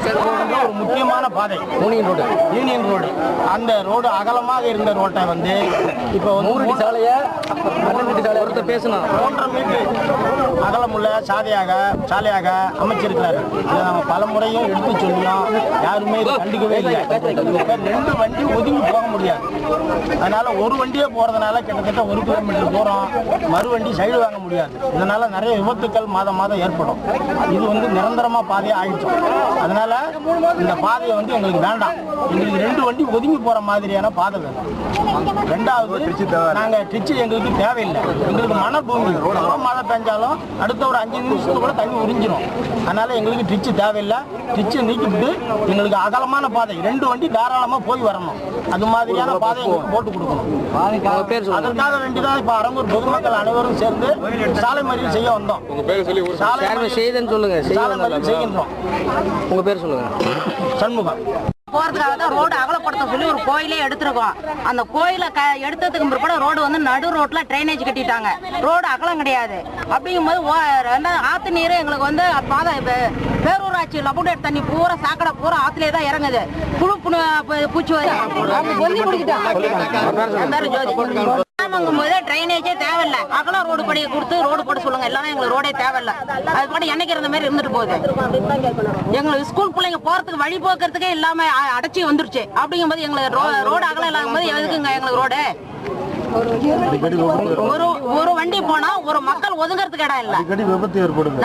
ஒரு முக்கியமான பாதை யூனியன் ரோடு. அந்த ரோடு அகலமாக இருந்த ரோட்டை வந்து இப்போ 100 சாலையை 12 சாலை ஒருத்தர் பேசணும் 1.5 மீட்டர் அகலமுள்ள சாலையாக அமைச்சிருக்கிறாரு. இதை நம்ம பல முறையும் எடுத்து சொல்லியும் யாருமே கண்டுக்கவே இல்லை. 2 வண்டி ஒதுங்கி போக முடியாது. அதனால ஒரு வண்டியே போறதுனால கிட்டத்தட்ட 1 கிலோமீட்டர் தூரம் மறு வண்டி சைடு வாங்க முடியாது. இதனால நிறைய விபத்துக்கள் மாதம் ஏற்படும். இது வந்து நிரந்தரமா பாதையா ஆயிடுச்சு. அதனால இந்த பாதையை வந்து எங்களுக்கு வேண்டாம். எங்களுக்கு 2 வண்டி ஒதுங்கி போற மாதிரியான பாதை வேணும். 2வது நாங்க டிச்சு எங்களுக்கு தேவையில்லை. எங்களுக்கு மணப்பூமி மழை பெஞ்சாலும் அடுத்த ஒரு 5 நிமிஷத்துக்கு கூட தண்ணி உறிஞ்சிடும். அதனால எங்களுக்கு டிச்சு தேவையில்லை. டிச்சு நீக்கிட்டு எங்களுக்கு அகலமான பாதை 2 வண்டி தாராளமா போய் வரணும். அது மாதிரியான பாதை எங்களுக்கு போட்டு கொடுக்கணும். அதற்காக வேண்டிதான் இப்ப அரங்கூர் பொதுமக்கள் அனைவரும் சேர்ந்து சாலை மறியல் செய்ய வந்தோம். சாலை மறியல் செய்கின்றோம். உங்க பேர் சொல்லுங்க. சண்முகம். போறதுக்காக தான் ரோடு அகலப்படுத்த சொல்லி ஒரு கோயிலே எடுத்திருக்கோம். அந்த கோயிலை எடுத்ததுக்கு பிற்பாடு ரோடு வந்து நடு ரோட்ல ட்ரைனேஜ் கட்டிட்டாங்க. ரோடு அகலம் கிடையாது. அப்படிங்கும்போது ஆத்து நீர் எங்களுக்கு வந்து பாதை பேரூராட்சி லபுடேட் தண்ணி பூரா சாக்கடை பூரா ஆத்துலேயே தான் இறங்குது. புழு பூச்சி போது ட்ரைனேஜே தேவையில்லை. அகலம் ரோடு படியை கொடுத்து ரோடு போட சொல்லுங்க. எல்லாம் எங்களுக்கு ரோடே தேவையில்லை. அது கூட என்னைக்கு இருந்த மாதிரி இருந்துட்டு போகுது. எங்களுக்கு ஸ்கூல் பிள்ளைங்க போறதுக்கு வழி போக்குறதுக்கே இல்லாம அடைச்சி வந்துருச்சு. அப்படிங்கும்போது எங்களுக்கு ரோடு அகலம் இல்லாம போது எதுக்குங்க எங்களுக்கு ரோடு? ஒரு வண்டி போனா ஒரு மக்கள் ஒதுங்கிறதுக்கு இடம் இல்ல.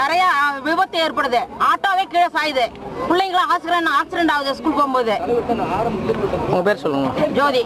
நிறைய விபத்து ஏற்படுது. ஆட்டோவே கீழே சாயுது. பிள்ளைங்களும் ஆக்சிடென்ட் ஆகுது ஸ்கூல் போகும்போது. உங்க பேர் சொல்லுங்க. ஜோதி.